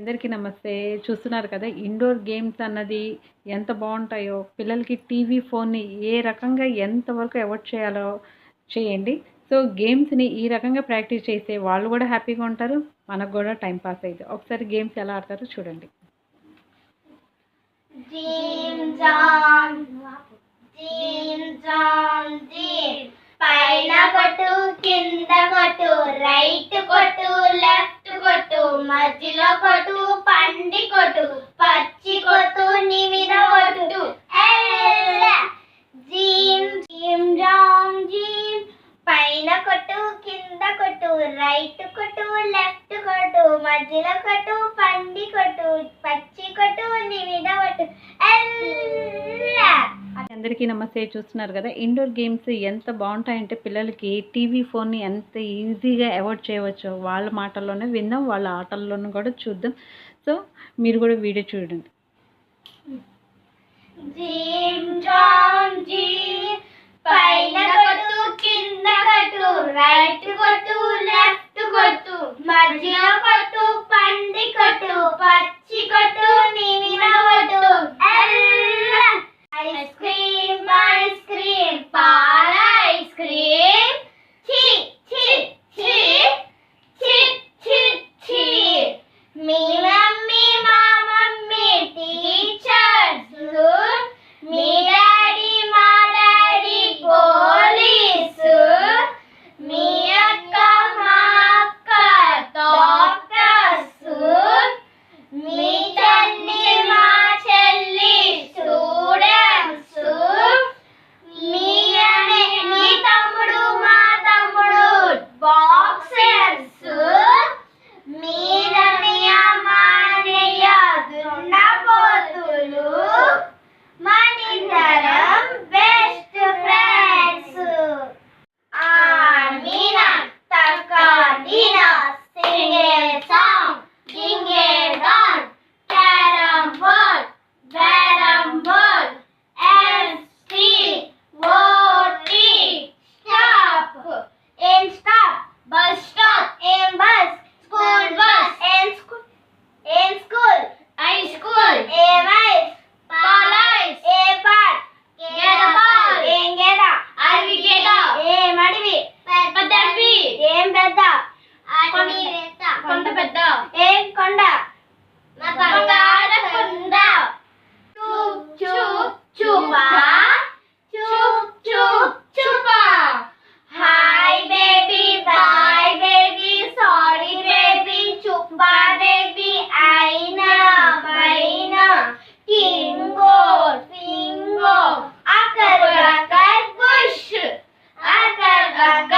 అందరికీ నమస్తే. చూస్తున్నారు కదా ఇండోర్ గేమ్స్ అన్నది ఎంత బాగుంటాయో, పిల్లలకి టీవీ, ఫోన్ని ఏ రకంగా ఎంతవరకు అవాయిడ్ చేయాలో చేయండి. సో గేమ్స్‌ని ఈ రకంగా ప్రాక్టీస్ చేస్తే వాళ్ళు కూడా హ్యాపీగా ఉంటారు. మనకు కూడా టైం పాస్ అయిద్ది. ఒకసారి గేమ్స్ ఎలా ఆడతారో చూడండి. పైన కొట్టు, కింద కొట్టు, రైట్ కొట్టు, లెఫ్ట్ కొట్టు, మధ్యలో కొట్టు, పండి కొట్టు, పచ్చి కొట్టు, నీ మీద కొట్టు. జీమ్ జీమ్ జామ్ జీమ్. పైన కొట్టు, కింద కొట్టు, రైట్ కొట్టు, లెఫ్ట్ కొట్టు, మధ్యలో కొట్టు, పండి కొట్టు, పచ్చి కొట్టు, నీ మీద కొట్టు. అందరికీ నమస్తే. చూస్తున్నారు కదా ఇండోర్ గేమ్స్ ఎంత బాగుంటాయంటే పిల్లలకి టీవీ, ఫోన్ని ఎంత ఈజీగా అవాయిడ్ చేయవచ్చో వాళ్ళ మాటల్లోనే విందాం, వాళ్ళ ఆటల్లోనూ కూడా చూద్దాం. సో మీరు కూడా వీడియో చూడండి. జీమ్ జామ్ జీమ్. పైన కొట్టు, కింద కొట్టు, రైట్ కొట్టు, లెఫ్ట్ కొట్టు, మధ్యలో కొట్టు, పండి కొట్టు, పచ్చి కొట్టు, నీ మీద కొట్టు. ఐస్ క్రీమ్ ఐస్ క్రీమ్, పాల ఐస్ క్రీమ్. ఛీ ఛీ ఛీ ఛీ ఛీ ఛీ. మీ మమ్మీ మా మమ్మీ టీచర్స్, మీ డాడీ మా డాడీ పోలీసు, మీ అక్క మా అక్క డాక్టర్స్, మీ చెల్లి మా చెల్లి స్టూడెంట్స్, మీ తమ్ముడు మా తమ్ముడు బాక్సర్స్, మీరన్నయ్య మా అన్నయ్య దున్నపోతులు, మనిద్దరం best friends. Amina, Takadina, sing a song, ding a dong, carrom board, S T O T, stop, in stop, bus stop, in bus, school bus, in school, high school, a wife, police, a park, get a ball, in get a, అడవి గేద, ఏ మడివి, పెద్ద అడవి, ఏం పెద్ద, కొండ పెద్ద, ఏం కొండ, బంగార కొండ. చూప్ చూప్ చూపా, చూప్ చూప్ చూపా. Hi baby, bye baby, sorry baby, చూపా బేబీ, అయినా పైనా, కింగో ఫింగో, అకర్ బకర్ బుష్, అకర్ బకర్